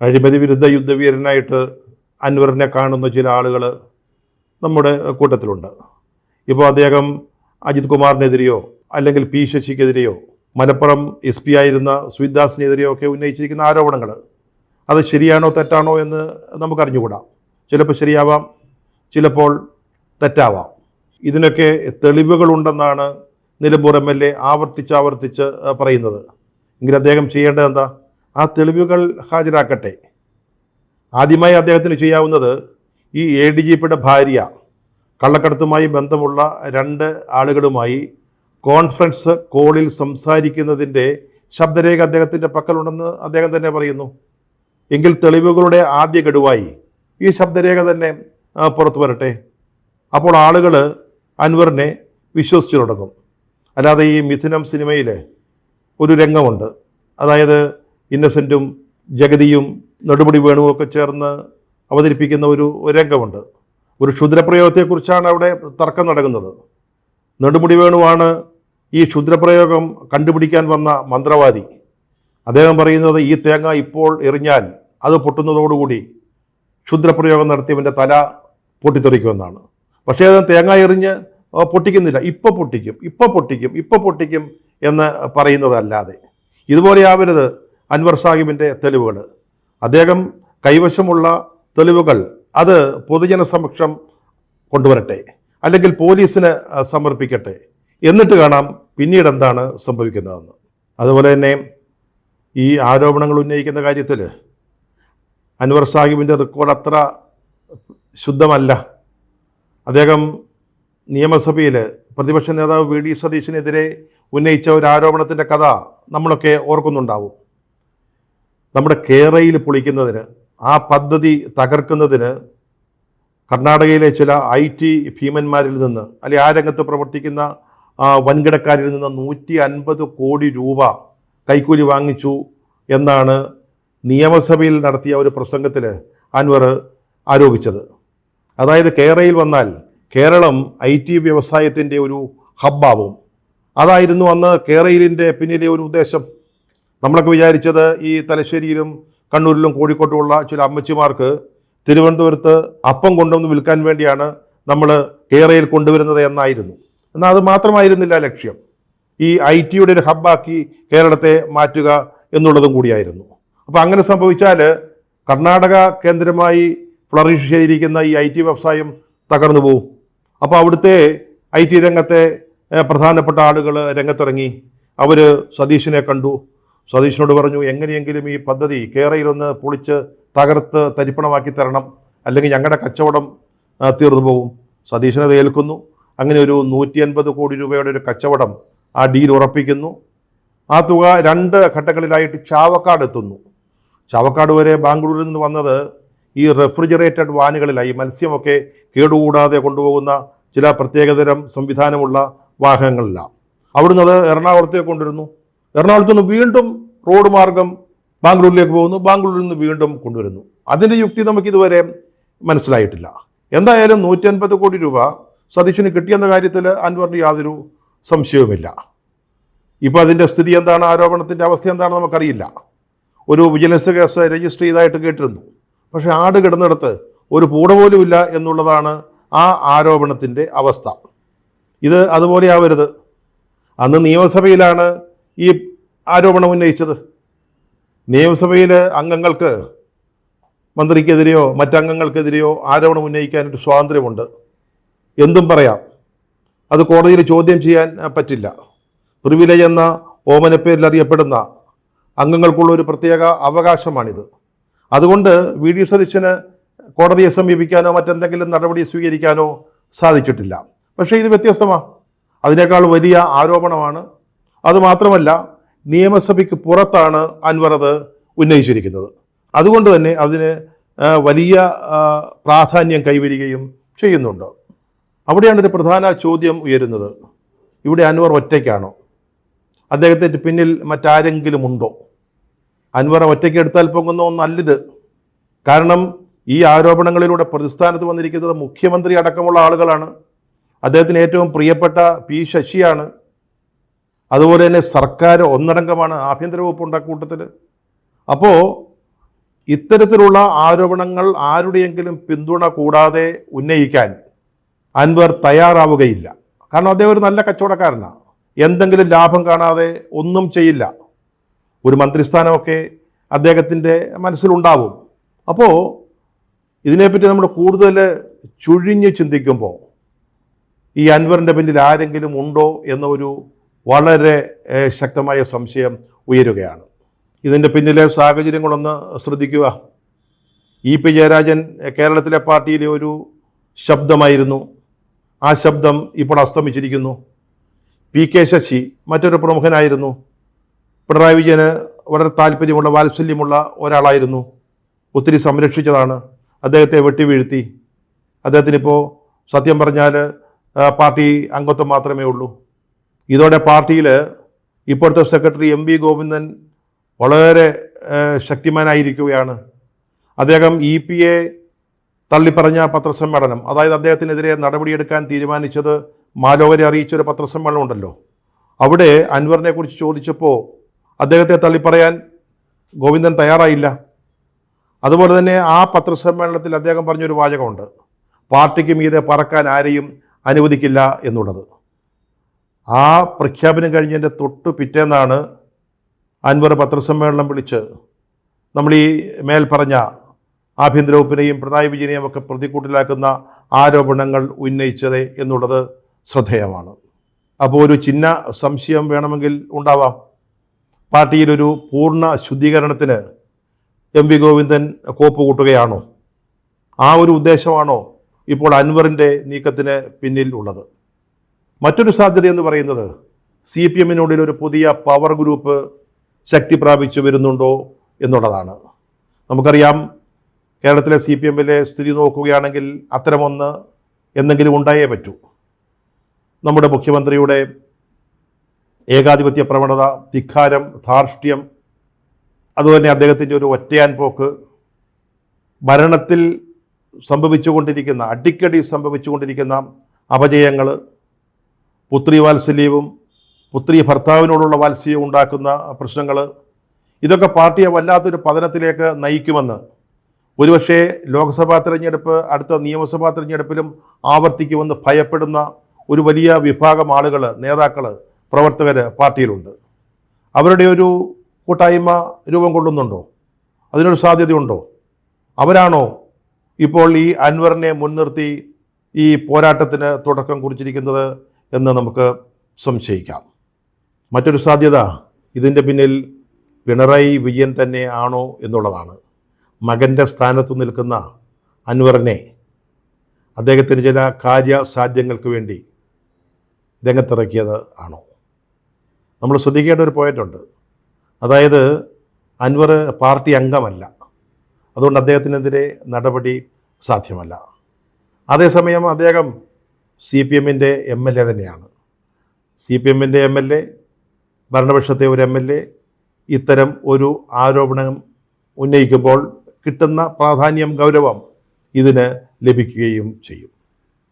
അഴിമതി വിരുദ്ധ യുദ്ധവീരനായിട്ട് അൻവറിനെ കാണുന്ന ചില ആളുകൾ നമ്മുടെ കൂട്ടത്തിലുണ്ട്. ഇപ്പോൾ അദ്ദേഹം അജിത് കുമാറിനെതിരെയോ അല്ലെങ്കിൽ പി ശശിക്കെതിരെയോ മലപ്പുറം എസ് പി ആയിരുന്ന സുവിദാസിനെതിരെയോ ഒക്കെ ഉന്നയിച്ചിരിക്കുന്ന ആരോപണങ്ങൾ അത് ശരിയാണോ തെറ്റാണോ എന്ന് നമുക്കറിഞ്ഞുകൂടാ. ചിലപ്പോൾ ശരിയാവാം, ചിലപ്പോൾ തെറ്റാവാം. ഇതിനൊക്കെ തെളിവുകളുണ്ടെന്നാണ് നിലമ്പൂർ MLA ആവർത്തിച്ച് പറയുന്നത്. എങ്കിൽ അദ്ദേഹം ചെയ്യേണ്ടത് എന്താ? ആ തെളിവുകൾ ഹാജരാക്കട്ടെ. ആദ്യമായി അദ്ദേഹത്തിന് ചെയ്യാവുന്നത് ഈ ADGPയുടെ ഭാര്യ കള്ളക്കടത്തുമായി ബന്ധമുള്ള 2 ആളുകളുമായി കോൺഫറൻസ് കോളിൽ സംസാരിക്കുന്നതിൻ്റെ ശബ്ദരേഖ അദ്ദേഹത്തിൻ്റെ പക്കലുണ്ടെന്ന് അദ്ദേഹം തന്നെ പറയുന്നു. എങ്കിൽ തെളിവുകളുടെ ആദ്യ ഗഡുവായി ഈ ശബ്ദരേഖ തന്നെ പുറത്തു വരട്ടെ. അപ്പോൾ ആളുകൾ അൻവറിനെ വിശ്വസിച്ചു തുടങ്ങും. അല്ലാതെ ഈ മിഥുനം സിനിമയിൽ ഒരു രംഗമുണ്ട്. അതായത് ഇന്നസെൻറ്റും ജഗതിയും നെടുമുടി വേണുവൊക്കെ ചേർന്ന് അവതരിപ്പിക്കുന്ന ഒരു രംഗമുണ്ട്. ഒരു ക്ഷുദ്രപ്രയോഗത്തെക്കുറിച്ചാണ് അവിടെ തർക്കം നടക്കുന്നത്. നെടുമുടി വേണുവാണ് ഈ ക്ഷുദ്രപ്രയോഗം കണ്ടുപിടിക്കാൻ വന്ന മന്ത്രവാദി. അദ്ദേഹം പറയുന്നത് ഈ തേങ്ങ ഇപ്പോൾ എറിഞ്ഞാൽ അത് പൊട്ടുന്നതോടുകൂടി ക്ഷുദ്രപ്രയോഗം നടത്തിയവൻ്റെ തല പൊട്ടിത്തെറിക്കുമെന്നാണ്. പക്ഷേ അത് തേങ്ങ എറിഞ്ഞ് പൊട്ടിക്കുന്നില്ല. ഇപ്പോൾ പൊട്ടിക്കും എന്ന് പറയുന്നതല്ലാതെ. ഇതുപോലെ ആവരുത് അൻവർ സാഹിബിൻ്റെ തെളിവുകൾ. അദ്ദേഹം കൈവശമുള്ള തെളിവുകൾ അത് പൊതുജന സമക്ഷം കൊണ്ടുവരട്ടെ, അല്ലെങ്കിൽ പോലീസിന് സമർപ്പിക്കട്ടെ. എന്നിട്ട് കാണാം പിന്നീട് എന്താണ് സംഭവിക്കുന്നതെന്ന്. അതുപോലെ തന്നെ ഈ ആരോപണങ്ങൾ ഉന്നയിക്കുന്ന കാര്യത്തിൽ അൻവർ സാഹിബിൻ്റെ റെക്കോർഡ് അത്ര ശുദ്ധമല്ല. അദ്ദേഹം നിയമസഭയിൽ പ്രതിപക്ഷ നേതാവ് VD സതീശനെതിരെ ഉന്നയിച്ച ഒരു ആരോപണത്തിൻ്റെ കഥ നമ്മളൊക്കെ ഓർക്കുന്നുണ്ടാവും. നമ്മുടെ കേരയിൽ പൊളിക്കുന്നതിന്, ആ പദ്ധതി തകർക്കുന്നതിന് കർണാടകയിലെ ചില IT ഭീമന്മാരിൽ നിന്ന്, അല്ലെങ്കിൽ ആ രംഗത്ത് പ്രവർത്തിക്കുന്ന വൻകിടക്കാരിൽ നിന്ന് 150 കോടി രൂപ കൈക്കൂലി വാങ്ങിച്ചു എന്നാണ് നിയമസഭയിൽ നടത്തിയ ഒരു പ്രസംഗത്തിൽ അൻവർ ആരോപിച്ചത്. അതായത് കേരയിൽ വന്നാൽ കേരളം IT വ്യവസായത്തിൻ്റെ ഒരു ഹബ്ബാവും. അതായിരുന്നു അന്ന് കേരളിൻ്റെ പിന്നിലെ ഒരു ഉദ്ദേശം. നമ്മളൊക്കെ വിചാരിച്ചത് ഈ തലശ്ശേരിയിലും കണ്ണൂരിലും കോഴിക്കോട്ടുമുള്ള ചില അമ്മച്ചിമാർക്ക് തിരുവനന്തപുരത്ത് അപ്പം കൊണ്ടുവന്ന് വിൽക്കാൻ വേണ്ടിയാണ് നമ്മൾ കേരയിൽ കൊണ്ടുവരുന്നത് എന്നായിരുന്നു. എന്നാൽ അത് മാത്രമായിരുന്നില്ല ലക്ഷ്യം. ഈ IT ഒരു ഹബ്ബാക്കി കേരളത്തെ മാറ്റുക എന്നുള്ളതും കൂടിയായിരുന്നു. അപ്പോൾ അങ്ങനെ സംഭവിച്ചാൽ കർണാടക കേന്ദ്രമായി ഫ്ലറിഷ് ചെയ്തിരിക്കുന്ന ഈ IT വ്യവസായം തകർന്നു പോവും. അപ്പോൾ അവിടുത്തെ IT രംഗത്തെ പ്രധാനപ്പെട്ട ആളുകൾ രംഗത്തിറങ്ങി. അവർ സതീശനെ കണ്ടു. സതീശനോട് പറഞ്ഞു, എങ്ങനെയെങ്കിലും ഈ പദ്ധതി കേരളയിലൊന്ന് പൊളിച്ച് തകർത്ത് തരിപ്പണമാക്കി തരണം, അല്ലെങ്കിൽ ഞങ്ങളുടെ കച്ചവടം തീർന്നു പോകും. സതീശനത് ഏൽക്കുന്നു. അങ്ങനെ ഒരു 150 കോടി രൂപയുടെ ഒരു കച്ചവടം, ആ ഡീൽ ഉറപ്പിക്കുന്നു. ആ തുക 2 ഘട്ടങ്ങളിലായിട്ട് ചാവക്കാട് എത്തുന്നു. ചാവക്കാട് വരെ ബാംഗ്ലൂരിൽ നിന്ന് വന്നത് ഈ റെഫ്രിജറേറ്റഡ് വാനുകളിലായി, മത്സ്യമൊക്കെ കേടുകൂടാതെ കൊണ്ടുപോകുന്ന ചില പ്രത്യേകതരം സംവിധാനമുള്ള വാഹനങ്ങളിലാണ്. അവിടുന്ന് അത് എറണാകുളത്തേക്ക് കൊണ്ടുവരുന്നു. എറണാകുളത്ത് നിന്ന് വീണ്ടും റോഡ് മാർഗം ബാംഗ്ലൂരിലേക്ക് പോകുന്നു. ബാംഗ്ലൂരിൽ നിന്ന് വീണ്ടും കൊണ്ടുവരുന്നു. അതിൻ്റെ യുക്തി നമുക്കിതുവരെ മനസ്സിലായിട്ടില്ല. എന്തായാലും 150 കോടി രൂപ സതീശന് കിട്ടിയെന്ന കാര്യത്തിൽ അൻവറിന് യാതൊരു സംശയവുമില്ല. ഇപ്പോൾ അതിൻ്റെ സ്ഥിതി എന്താണ്, ആരോപണത്തിൻ്റെ അവസ്ഥ എന്താണെന്ന് നമുക്കറിയില്ല. ഒരു വിജിലൻസ് കേസ് രജിസ്റ്റർ ചെയ്തതായിട്ട് കേട്ടിരുന്നു. പക്ഷേ ആട് കിടന്നിടത്ത് ഒരു പൂട പോലുമില്ല എന്നുള്ളതാണ് ആ ആരോപണത്തിൻ്റെ അവസ്ഥ. ഇത് അതുപോലെ ആവരുത്. അന്ന് നിയമസഭയിലാണ് ഈ ആരോപണം ഉന്നയിച്ചത്. നിയമസഭയിൽ അംഗങ്ങൾക്ക്, മന്ത്രിക്കെതിരെയോ മറ്റംഗങ്ങൾക്കെതിരെയോ ആരോപണം ഉന്നയിക്കാനൊരു സ്വാതന്ത്ര്യമുണ്ട്. എന്തും പറയാം. അത് കോടതിയിൽ ചോദ്യം ചെയ്യാൻ പറ്റില്ല. പ്രിവിലേജ് എന്ന ഓമനപ്പേരിൽ അറിയപ്പെടുന്ന അംഗങ്ങൾക്കുള്ള ഒരു പ്രത്യേക അവകാശമാണിത്. അതുകൊണ്ട് VD സതീശന് കോടതിയെ സമീപിക്കാനോ മറ്റെന്തെങ്കിലും നടപടി സ്വീകരിക്കാനോ സാധിച്ചിട്ടില്ല. പക്ഷേ ഇത് വ്യത്യസ്തമാണ്. അതിനേക്കാൾ വലിയ ആരോപണമാണ്. അതുമാത്രമല്ല, നിയമസഭയ്ക്ക് പുറത്താണ് അൻവർ അത് ഉന്നയിച്ചിരിക്കുന്നത്. അതുകൊണ്ട് തന്നെ അതിന് വലിയ പ്രാധാന്യം കൈവരികയും ചെയ്യുന്നുണ്ട്. അവിടെയാണ് ഒരു പ്രധാന ചോദ്യം ഉയരുന്നത്. ഇവിടെ അൻവർ ഒറ്റയ്ക്കാണോ? അദ്ദേഹത്തിൻ്റെ പിന്നിൽ മറ്റാരെങ്കിലും ഉണ്ടോ? അൻവർ ഒറ്റയ്ക്ക് എടുത്താൽ പോകുന്ന ഒന്നല്ലിത്. കാരണം ഈ ആരോപണങ്ങളിലൂടെ പ്രതിസ്ഥാനത്ത് വന്നിരിക്കുന്നത് മുഖ്യമന്ത്രി അടക്കമുള്ള ആളുകളാണ്. അദ്ദേഹത്തിന് ഏറ്റവും പ്രിയപ്പെട്ട P ശശിയാണ്. അതുപോലെ തന്നെ സർക്കാർ ഒന്നടങ്കമാണ്, ആഭ്യന്തര വകുപ്പ് കൂട്ടത്തിൽ. അപ്പോൾ ഇത്തരത്തിലുള്ള ആരോപണങ്ങൾ ആരുടെയെങ്കിലും പിന്തുണ കൂടാതെ ഉന്നയിക്കാൻ അൻവർ തയ്യാറാവുകയില്ല. കാരണം അദ്ദേഹം ഒരു നല്ല കച്ചവടക്കാരനാണ്. എന്തെങ്കിലും ലാഭം കാണാതെ ഒന്നും ചെയ്യില്ല. ഒരു മന്ത്രിസ്ഥാനമൊക്കെ അദ്ദേഹത്തിൻ്റെ മനസ്സിലുണ്ടാവും. അപ്പോൾ ഇതിനെപ്പറ്റി നമ്മൾ കൂടുതൽ ചുഴിഞ്ഞ് ചിന്തിക്കുമ്പോൾ ഈ അൻവറിൻ്റെ പിന്നിൽ ആരെങ്കിലും ഉണ്ടോ എന്ന ഒരു വളരെ ശക്തമായ സംശയം ഉയരുകയാണ്. ഇതിൻ്റെ പിന്നിലെ സാഹചര്യങ്ങളൊന്ന് ശ്രദ്ധിക്കുക. ഇ പി ജയരാജൻ കേരളത്തിലെ പാർട്ടിയിലെ ഒരു ശബ്ദമായിരുന്നു. ആ ശബ്ദം ഇപ്പോൾ അസ്തമിച്ചിരിക്കുന്നു. പി കെ ശശി മറ്റൊരു പ്രമുഖനായിരുന്നു. പിണറായി വിജയന് വളരെ താല്പര്യമുള്ള വാത്സല്യമുള്ള ഒരാളായിരുന്നു. ഒത്തിരി സംരക്ഷിച്ചതാണ്. അദ്ദേഹത്തെ വെട്ടിവീഴ്ത്തി. അദ്ദേഹത്തിനിപ്പോൾ സത്യം പറഞ്ഞാൽ പാർട്ടി അംഗത്വം മാത്രമേ ഉള്ളൂ. ഇതോടെ പാർട്ടിയിൽ ഇപ്പോഴത്തെ സെക്രട്ടറി എം വി ഗോവിന്ദൻ വളരെ ശക്തിമാനായിരിക്കുകയാണ്. അദ്ദേഹം ഇ പി എ തള്ളിപ്പറഞ്ഞ പത്രസമ്മേളനം, അതായത് അദ്ദേഹത്തിനെതിരെ നടപടിയെടുക്കാൻ തീരുമാനിച്ചത് മാലോകരെ അറിയിച്ചൊരു പത്രസമ്മേളനം ഉണ്ടല്ലോ, അവിടെ അൻവറിനെ കുറിച്ച് ചോദിച്ചപ്പോൾ അദ്ദേഹത്തെ തള്ളിപ്പറയാൻ ഗോവിന്ദൻ തയ്യാറായില്ല. അതുപോലെ തന്നെ ആ പത്രസമ്മേളനത്തിൽ അദ്ദേഹം പറഞ്ഞൊരു വാചകമുണ്ട്, പാർട്ടിക്ക് മീതെ പറക്കാൻ ആരെയും അനുവദിക്കില്ല എന്നുള്ളത്. ആ പ്രഖ്യാപനം കഴിഞ്ഞതിൻ്റെ തൊട്ട് പിറ്റേന്നാണ് അൻവർ പത്രസമ്മേളനം വിളിച്ച് നമ്മൾ ഈ മേൽ പറഞ്ഞ ആഭ്യന്തര വകുപ്പിനെയും പിണറായി വിജയനെയും ഒക്കെ പ്രതിക്കൂട്ടിലാക്കുന്ന ആരോപണങ്ങൾ ഉന്നയിച്ചത് എന്നുള്ളത് ശ്രദ്ധേയമാണ്. അപ്പോൾ ഒരു ചിഹ്ന സംശയം വേണമെങ്കിൽ ഉണ്ടാവാം. പാർട്ടിയിലൊരു പൂർണ്ണ ശുദ്ധീകരണത്തിന് എം വി ഗോവിന്ദൻ കോപ്പ് കൂട്ടുകയാണോ? ആ ഒരു ഉദ്ദേശമാണോ ഇപ്പോൾ അൻവറിൻ്റെ നീക്കത്തിന് പിന്നിൽ ഉള്ളത്? മറ്റൊരു സാധ്യത എന്ന് പറയുന്നത് സി പി എമ്മിനുള്ളിൽ ഒരു പുതിയ പവർ ഗ്രൂപ്പ് ശക്തി പ്രാപിച്ചു വരുന്നുണ്ടോ എന്നുള്ളതാണ്. നമുക്കറിയാം, കേരളത്തിലെ സി പി എമ്മിലെ സ്ഥിതി നോക്കുകയാണെങ്കിൽ അത്തരമൊന്ന് എന്തെങ്കിലും ഉണ്ടായേ പറ്റൂ. നമ്മുടെ മുഖ്യമന്ത്രിയുടെ ഏകാധിപത്യ പ്രവണത, ധിക്കാരം, ധാർഷ്ട്യം, അതുപോലെ അദ്ദേഹത്തിൻ്റെ ഒരു ഒറ്റയാൻ പോക്ക്, ഭരണത്തിൽ സംഭവിച്ചുകൊണ്ടിരിക്കുന്ന അടിക്കടി സംഭവിച്ചുകൊണ്ടിരിക്കുന്ന അപജയങ്ങൾ, പുത്രി വാത്സല്യവും പുത്രി ഭർത്താവിനോടുള്ള വാത്സല്യവും ഉണ്ടാക്കുന്ന പ്രശ്നങ്ങൾ, ഇതൊക്കെ പാർട്ടിയെ വല്ലാത്തൊരു പതനത്തിലേക്ക് നയിക്കുമെന്ന് ഒരുപക്ഷേ ലോക്സഭാ തിരഞ്ഞെടുപ്പ്, അടുത്ത നിയമസഭാ തിരഞ്ഞെടുപ്പിലും ആവർത്തിക്കുമെന്ന് ഭയപ്പെടുന്ന ഒരു വലിയ വിഭാഗം ആളുകൾ, നേതാക്കൾ, പ്രവർത്തകർ പാർട്ടിയിലുണ്ട്. അവരുടെ ഒരു കൂട്ടായ്മ രൂപം കൊള്ളുന്നുണ്ടോ? അതിനൊരു സാധ്യതയുണ്ടോ? അവരാണോ ഇപ്പോൾ ഈ അൻവറിനെ മുൻനിർത്തി ഈ പോരാട്ടത്തിന് തുടക്കം കുറിച്ചിരിക്കുന്നത് എന്ന് നമുക്ക് സംശയിക്കാം. മറ്റൊരു സാധ്യത ഇതിൻ്റെ പിന്നിൽ പിണറായി വിജയൻ തന്നെ ആണോ എന്നുള്ളതാണ്. മകൻ്റെ സ്ഥാനത്ത് നിൽക്കുന്ന അൻവറിനെ അദ്ദേഹത്തിന് ചില കാര്യസാധ്യങ്ങൾക്ക് വേണ്ടി രംഗത്തിറക്കിയത് ആണോ? നമ്മൾ ശ്രദ്ധിക്കേണ്ട ഒരു പോയിൻ്റുണ്ട്. അതായത് അൻവർ പാർട്ടി അംഗമല്ല, അതുകൊണ്ട് അദ്ദേഹത്തിനെതിരെ നടപടി സാധ്യമല്ല. അതേസമയം അദ്ദേഹം സി പി എമ്മിൻ്റെ എം എൽ എ തന്നെയാണ്. സി പി എമ്മിൻ്റെ എം എൽ എ, ഭരണപക്ഷത്തെ ഒരു എം എൽ എ ഇത്തരം ഒരു ആരോപണം ഉന്നയിക്കുമ്പോൾ കിട്ടുന്ന പ്രാധാന്യം, ഗൗരവം ഇതിന് ലഭിക്കുകയും ചെയ്യും.